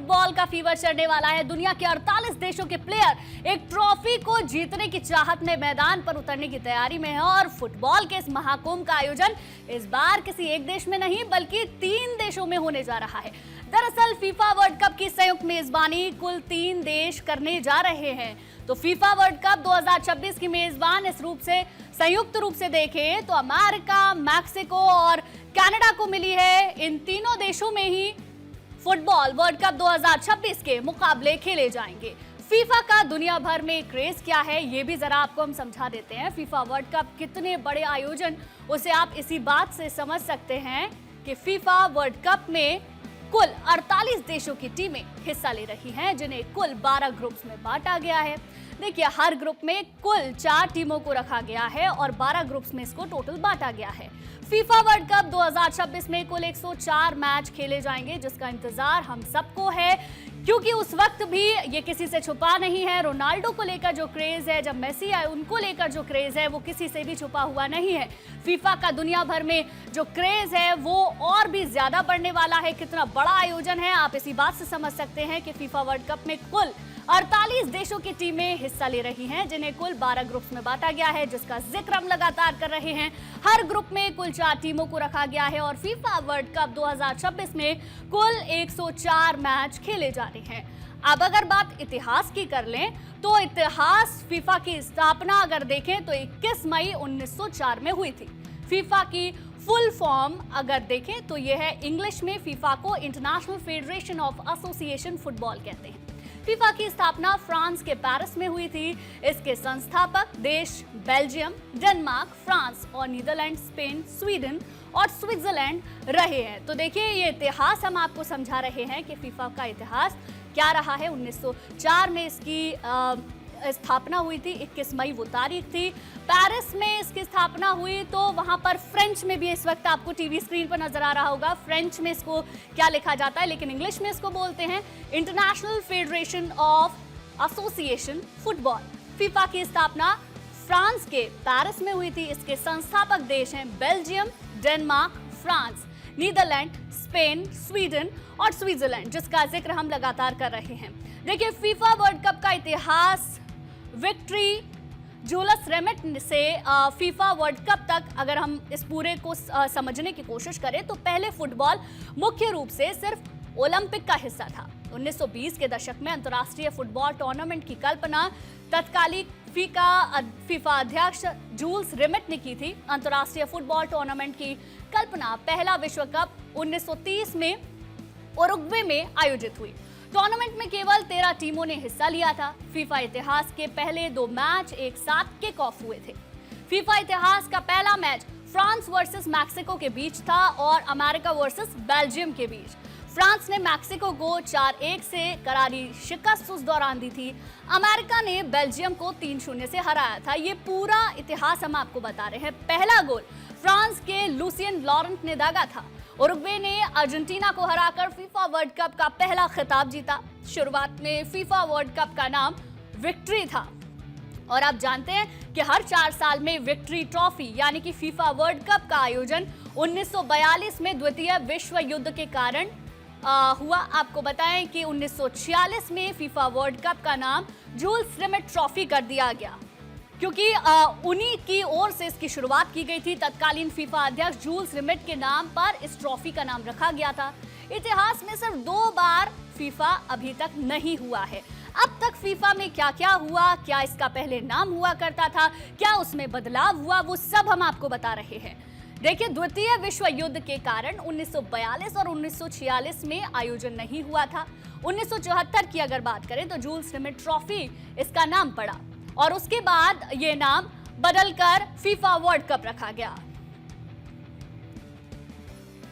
Football का fever चढ़ने वाला है। दुनिया के 48 देशों के प्लेयर एक ट्रॉफी को जीतने की चाहत में मैदान पर उतरने की तैयारी में है और फुटबॉल के इस महाकुंभ का आयोजन इस बार किसी एक देश में नहीं बल्कि 3 देशों में होने जा रहा है। दरअसल फीफा वर्ल्ड कप की संयुक्त मेजबानी कुल 3 देश करने जा रहे हैं। तो फीफा वर्ल्ड कप 2026 की मेजबान इस रूप से संयुक्त रूप से देखें तो अमेरिका, मैक्सिको और कनाडा को मिली है। इन तीनों देशों में ही फुटबॉल वर्ल्ड कप 2026 के मुकाबले खेले जाएंगे। फीफा का दुनिया भर में क्रेज क्या है ये भी जरा आपको हम समझा देते हैं। फीफा वर्ल्ड कप कितने बड़े आयोजन उसे आप इसी बात से समझ सकते हैं कि फीफा वर्ल्ड कप में कुल 48 देशों की टीमें हिस्सा ले रही हैं, जिन्हें कुल 12 ग्रुप्स में बांटा गया है। देखिए, हर ग्रुप में कुल 4 टीमों को रखा गया है और 12 ग्रुप्स में इसको टोटल बांटा गया है। फीफा वर्ल्ड कप 2026 में कुल 104 मैच खेले जाएंगे, जिसका इंतजार हम सबको है, क्योंकि उस वक्त भी ये किसी से छुपा नहीं है। रोनाल्डो को लेकर जो क्रेज है, जब मेसी आए उनको लेकर जो क्रेज है, वो किसी से भी छुपा हुआ नहीं है। फीफा का दुनिया भर में जो क्रेज है वो और भी ज्यादा बढ़ने वाला है। कितना बड़ा आयोजन है आप इसी बात से समझ सकते हैं कि फीफा वर्ल्ड कप में कुल 48 देशों की टीमें हिस्सा ले रही हैं, जिन्हें कुल 12 ग्रुप्स में बांटा गया है, जिसका जिक्र हम लगातार कर रहे हैं। हर ग्रुप में कुल 4 टीमों को रखा गया है और फीफा वर्ल्ड कप 2026 में कुल 104 मैच खेले जा रहे हैं। अब अगर बात इतिहास की कर लें तो इतिहास फीफा की स्थापना अगर देखें तो 21 मई 1904 में हुई थी। फीफा की फुल फॉर्म अगर देखें तो यह है, इंग्लिश में फीफा को international federation of association football कहते हैं। फीफा की स्थापना फ्रांस के पेरिस में हुई थी। इसके संस्थापक देश बेल्जियम, डेनमार्क, फ्रांस और नीदरलैंड, स्पेन, स्वीडन और स्विट्जरलैंड रहे हैं। तो देखिए, ये इतिहास हम आपको समझा रहे हैं कि फीफा का इतिहास क्या रहा है। 1904 में इसकी स्थापना हुई थी, 21 मई वो तारीख थी। पेरिस में इसकी स्थापना हुई तो वहां पर फ्रेंच में भी इस वक्त आपको टीवी स्क्रीन पर नजर आ रहा होगा, फ्रेंच में इसको क्या लिखा जाता है, लेकिन इंग्लिश में इसको बोलते हैं international federation of association football. FIFA की स्थापना फ्रांस के पेरिस में हुई थी। इसके संस्थापक देश हैं Belgium, Denmark, France, Netherlands, Spain, Sweden और स्विट्जरलैंड, जिसका जिक्र हम लगातार कर रहे हैं। देखिए, फीफा वर्ल्ड कप का इतिहास विक्ट्री जूलियस रेमेट से फीफा वर्ल्ड कप तक अगर हम इस पूरे को समझने की कोशिश करें तो पहले फुटबॉल मुख्य रूप से सिर्फ ओलंपिक का हिस्सा था। 1920 के दशक में अंतर्राष्ट्रीय फुटबॉल टूर्नामेंट की कल्पना तत्कालीन फीफा अध्यक्ष जूल्स रिमेट ने की थी। अंतर्राष्ट्रीय फुटबॉल टूर्नामेंट की कल्पना पहला विश्व कप 1930 में उरुग्वे में आयोजित हुई। टूर्नामेंट में केवल 13 टीमों ने हिस्सा लिया था। फीफा इतिहास के पहले 2 मैच एक साथ किक ऑफ हुए थे। फीफा इतिहास का पहला मैच फ्रांस वर्सेस मैक्सिको के बीच था और अमेरिका वर्सेस बेल्जियम के बीच। फ्रांस ने मैक्सिको को 4-1 से करारी शिकस्त उस दौरान दी थी। अमेरिका ने बेल्जियम को 3-0 से हराया था। ये पूरा इतिहास हम आपको बता रहे हैं। पहला गोल फ्रांस के लूसियन लॉरेंट ने दागा था। उरुग्वे ने अर्जेंटीना को हराकर फीफा वर्ल्ड कप का पहला खिताब जीता। शुरुआत में फीफा वर्ल्ड कप का नाम विक्ट्री था और आप जानते हैं कि हर 4 साल में विक्ट्री ट्रॉफी यानी कि फीफा वर्ल्ड कप का आयोजन 1942 में द्वितीय विश्व युद्ध के कारण हुआ। आपको बताएं कि 1946 में फीफा वर्ल्ड कप का नाम जूल्स रिमेट ट्रॉफी कर दिया गया, क्योंकि उन्हीं की ओर से इसकी शुरुआत की गई थी। तत्कालीन फीफा अध्यक्ष जूल्स रिमेट के नाम पर इस ट्रॉफी का नाम रखा गया था। इतिहास में सिर्फ 2 बार फीफा अभी तक नहीं हुआ है। अब तक फीफा में क्या क्या हुआ, क्या इसका पहले नाम हुआ करता था, क्या उसमें बदलाव हुआ, वो सब हम आपको बता रहे हैं। देखिए, द्वितीय विश्व युद्ध के कारण 1942 और 1946 में आयोजन नहीं हुआ था। 1974 की अगर बात करें तो जूल्स रिमेट ट्रॉफी इसका नाम पड़ा और उसके बाद ये नाम बदलकर फीफा वर्ल्ड कप रखा गया।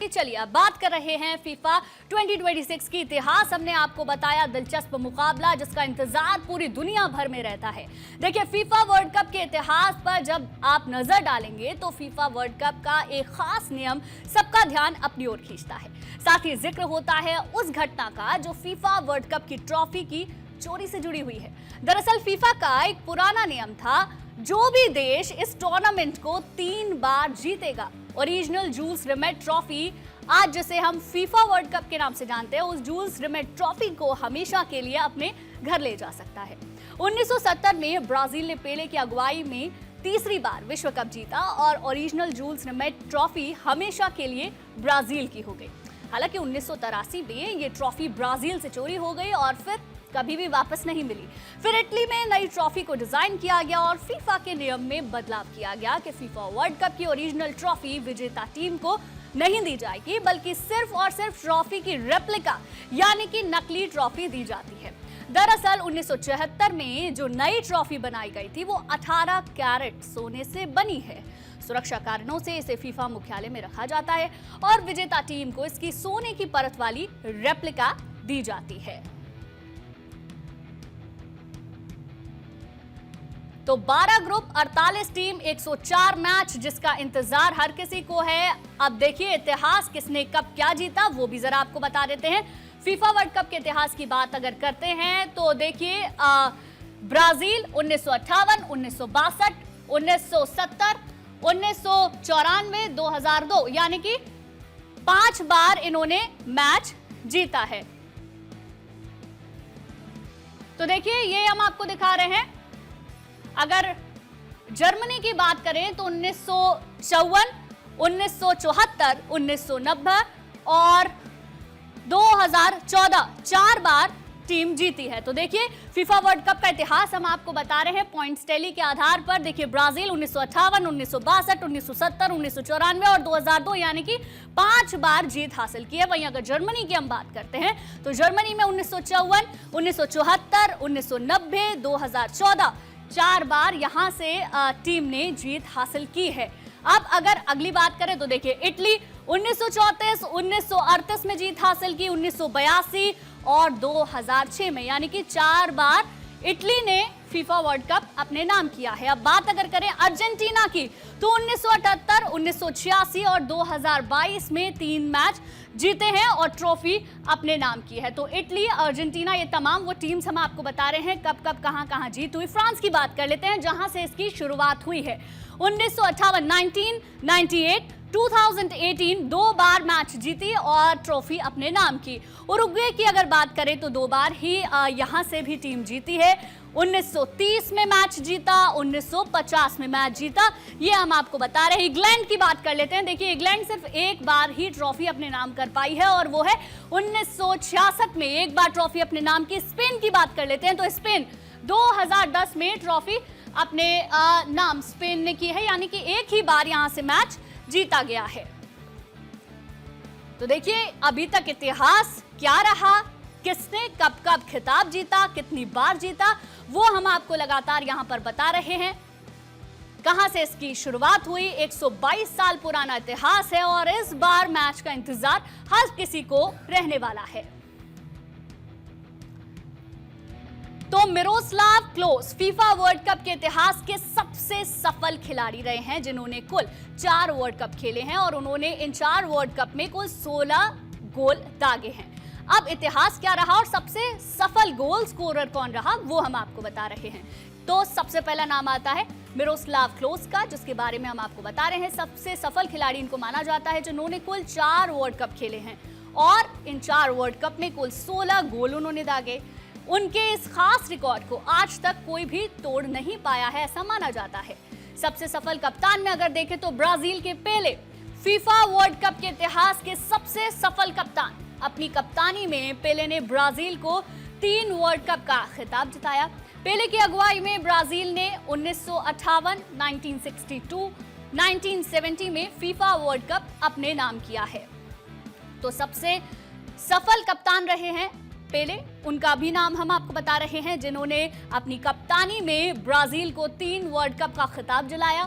चलिए, अब बात कर रहे हैं फीफा 2026 की। इतिहास हमने आपको बताया, दिलचस्प मुकाबला जिसका इंतजार पूरी दुनिया भर में रहता है। देखिए, फीफा वर्ल्ड कप के इतिहास पर जब आप नजर डालेंगे तो फीफा वर्ल्ड कप का एक खास नियम सबका ध्यान अपनी ओर खींचता है। साथ ही जिक्र होता है उस घटना का जो फीफा वर्ल्ड कप की ट्रॉफी की चोरी से जुड़ी हुई है। दरअसल फीफा का एक पुराना नियम था, जो भी देश इस टूर्नामेंट को 3 बार जीतेगा ओरिजिनल जूल्स रिमेट ट्रॉफी आज जिसे हम फीफा वर्ल्ड कप के नाम से जानते हैं, उस जूल्स रिमेट ट्रॉफी को हमेशा के लिए अपने घर ले जा सकता है। 1970 में ब्राजील ने पेले की अगुवाई में तीसरी बार विश्व कप जीता और ओरिजिनल जूल्स रिमेट ट्रॉफी हमेशा के लिए ब्राजील की हो गई। हालांकि 1983 में ये ट्रॉफी ब्राजील से चोरी हो गई और फिर कभी भी वापस नहीं मिली। फिर इटली में नई ट्रॉफी को डिजाइन किया गया और फीफा के नियम में बदलाव किया गया कि फीफा वर्ल्ड कप की ओरिजिनल ट्रॉफी विजेता टीम को नहीं दी जाएगी, बल्कि सिर्फ और सिर्फ ट्रॉफी की रेप्लिका यानी कि नकली ट्रॉफी दी जाती है। दरअसल 1974 में जो नई ट्रॉफी बनाई गई थी वो 18 कैरेट सोने से बनी है। सुरक्षा कारणों से इसे फीफा मुख्यालय में रखा जाता है और विजेता टीम को इसकी सोने की परत वाली रेप्लिका दी जाती है। तो 12 ग्रुप, 48 टीम, 104 मैच, जिसका इंतजार हर किसी को है। अब देखिए इतिहास किसने कब क्या जीता वो भी जरा आपको बता देते हैं। फीफा वर्ल्ड कप के इतिहास की बात अगर करते हैं तो देखिए ब्राजील 1958, 1962, 1970, 1994, 2002 यानी कि 5 बार इन्होंने मैच जीता है। तो देखिए ये हम आपको दिखा रहे हैं। अगर जर्मनी की बात करें तो 1954, 1974, 1990 और 2014 4 बार टीम जीती है। तो देखिए फीफा वर्ल्ड कप का इतिहास हम आपको बता रहे हैं पॉइंट्स टैली के आधार पर। देखिए ब्राजील 1958, 1962, 1970, 1994 और 2002 यानी कि 5 बार जीत हासिल की है। वहीं अगर जर्मनी की हम बात करते हैं तो जर्मनी में 1954, 1974, 1990, 2014 4 बार यहां से टीम ने जीत हासिल की है। अब अगर अगली बात करें तो देखिए इटली 1934, 1938 में जीत हासिल की, 1982 और 2006 में, यानी कि 4 बार इटली ने फीफा वर्ल्ड कप अपने नाम किया है। अब बात अगर करें अर्जेंटीना की तो 1978, 1986 और 2022 में 3 मैच जीते हैं और ट्रॉफी अपने नाम की है। तो इटली, अर्जेंटीना, ये तमाम वो टीम्स हम आपको बता रहे हैं कब कब कहां कहां जीत हुई। फ्रांस की बात कर लेते हैं जहां से इसकी शुरुआत हुई है। 1958, 1998, 2018 2 बार मैच जीती और ट्रॉफी अपने नाम की। उरुग्वे की अगर बात करें तो 2 बार ही यहां से भी टीम जीती है। 1930 में मैच जीता, 1950 में मैच जीता, ये हम आपको बता रहे हैं। इंग्लैंड की बात कर लेते हैं। देखिए इंग्लैंड सिर्फ 1 बार ही ट्रॉफी अपने नाम कर पाई है और वो है 1966 में 1 बार ट्रॉफी अपने नाम की। स्पेन की बात कर लेते हैं तो स्पेन 2010 में ट्रॉफी अपने नाम स्पेन ने की है, यानी कि 1 ही बार यहां से मैच जीता गया है। तो देखिए अभी तक इतिहास क्या रहा, किसने कब कब खिताब जीता, कितनी बार जीता, वो हम आपको लगातार यहां पर बता रहे हैं। कहां से इसकी शुरुआत हुई, 122 साल पुराना इतिहास है और इस बार मैच का इंतजार हर किसी को रहने वाला है। तो Miroslav close FIFA world cup के इतिहास के सबसे सफल खिलाड़ी रहे हैं, जिन्होंने कुल 4 वर्ल्ड कप खेले हैं और उन्होंने इन 4 वर्ल्ड कप में कुल 16 गोल दागे हैं। अब इतिहास क्या रहा और सबसे सफल गोल स्कोरर कौन रहा वो हम आपको बता रहे हैं। तो सबसे पहला नाम आता है मिरोस्लाव क्लोज का, जिसके बारे में हम आपको बता रहे हैं। सबसे सफल खिलाड़ी इनको माना जाता है जिन्होंने कुल 4 वर्ल्ड कप खेले हैं और इन 4 वर्ल्ड कप में कुल 16 गोल उन्होंने दागे। उनके इस खास रिकॉर्ड को आज तक कोई भी तोड़ नहीं पाया है, ऐसा माना जाता है। सबसे सफल कप्तान में अगर देखें तो ब्राजील के पेले फीफा वर्ल्ड कप के इतिहास के सबसे सफल कप्तान। अपनी कप्तानी में पेले ने ब्राजील को 3 वर्ल्ड कप का खिताब जिताया। पेले की अगुवाई में ब्राजील ने 1958, 1962, 1970 में फीफा वर्ल्ड कप अपने नाम किया है। तो सबसे सफल कप्तान रहे हैं पेले, उनका भी नाम हम आपको बता रहे हैं, जिन्होंने अपनी कप्तानी में ब्राजील को 3 वर्ल्ड कप का खिताब दिलाया।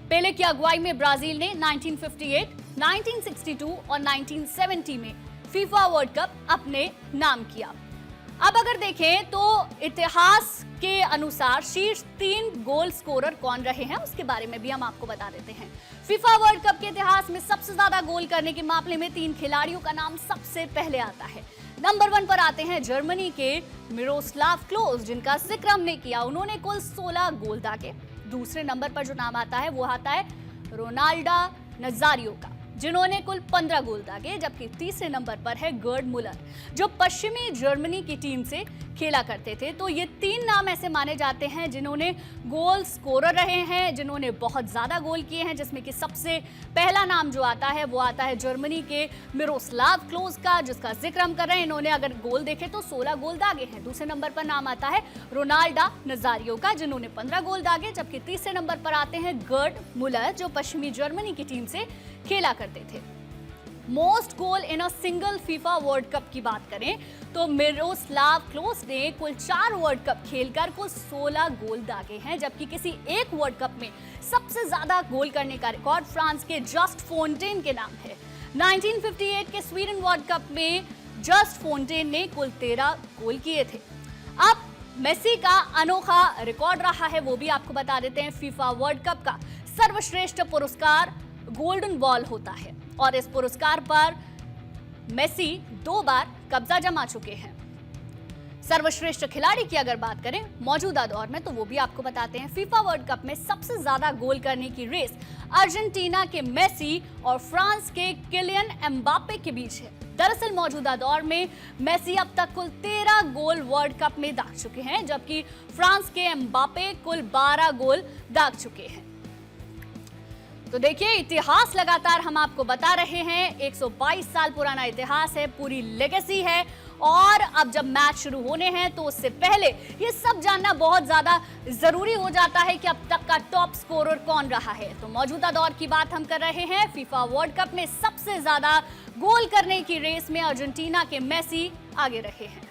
पेले की अगुवाई में ब्राजील ने 1958, 1962 और 1970 में फीफा वर्ल्ड कप अपने नाम किया। अब अगर देखें तो इतिहास के अनुसार शीर्ष 3 गोल स्कोरर कौन रहे हैं उसके बारे में भी हम आपको बता देते हैं। फीफा वर्ल्ड कप के इतिहास में सबसे ज्यादा गोल करने के मामले में 3 खिलाड़ियों का नाम सबसे पहले आता है। नंबर 1 पर आते हैं जर्मनी के मिरोस्लाव क्लोज, जिनका जिक्र हमने किया, उन्होंने कुल 16 गोल दागे। दूसरे नंबर पर जो नाम आता है वो आता है रोनाल्डो नजारियो का, जिन्होंने कुल 15 गोल दागे, जबकि तीसरे नंबर पर है गर्ड मुलर, जो पश्चिमी जर्मनी की टीम से खेला करते थे। तो ये 3 नाम ऐसे माने जाते हैं जिन्होंने गोल स्कोरर रहे हैं, जिन्होंने बहुत ज्यादा गोल किए हैं, जिसमें कि सबसे पहला नाम जो आता है वो आता है जर्मनी के मिरोस्लाव क्लोज का, जिसका जिक्र हम कर रहे हैं। इन्होंने अगर गोल देखे तो 16 गोल दागे हैं। दूसरे नंबर पर नाम आता है रोनाल्डो नजारियो का, जिन्होंने 15 गोल दागे, जबकि तीसरे नंबर पर आते हैं गर्ड मुलर, जो पश्चिमी जर्मनी की टीम से खेला करते थे। Most goal in a single FIFA world cup की बात करें तो मिरोस्लाव क्लोज ने कुल 4 वर्ल्ड कप खेलकर कुल 16 गोल दागे हैं, जबकि किसी एक वर्ल्ड कप में सबसे ज्यादा गोल करने का रिकॉर्ड फ्रांस के जस्ट फोंटेन के नाम है। 1958 के स्वीडन वर्ल्ड कप में जस्ट फोंटेन ने कुल 13 गोल किए थे। अब मेसी का अनोखा रिकॉर्ड रहा है, वो भी आपको बता देते हैं। फीफा वर्ल्ड कप का सर्वश्रेष्ठ पुरस्कार गोल्डन बॉल होता है और इस पुरस्कार पर मेसी 2 बार कब्जा जमा चुके हैं। सर्वश्रेष्ठ खिलाड़ी की अगर बात करें मौजूदा दौर में तो वो भी आपको बताते हैं। फीफा वर्ल्ड कप में सबसे ज्यादा गोल करने की रेस अर्जेंटीना के मेसी और फ्रांस के किलियन एम्बापे के बीच है। दरअसल मौजूदा दौर में मेसी अब तक कुल 13 गोल वर्ल्ड कप में दाग चुके हैं, जबकि फ्रांस के एम्बापे कुल 12 गोल दाग चुके हैं। तो देखिए, इतिहास लगातार हम आपको बता रहे हैं। 122 साल पुराना इतिहास है, पूरी लेगेसी है, और अब जब मैच शुरू होने हैं तो उससे पहले ये सब जानना बहुत ज्यादा जरूरी हो जाता है कि अब तक का टॉप स्कोरर कौन रहा है। तो मौजूदा दौर की बात हम कर रहे हैं। फीफा वर्ल्ड कप में सबसे ज्यादा गोल करने की रेस में अर्जेंटीना के मेसी आगे रहे हैं।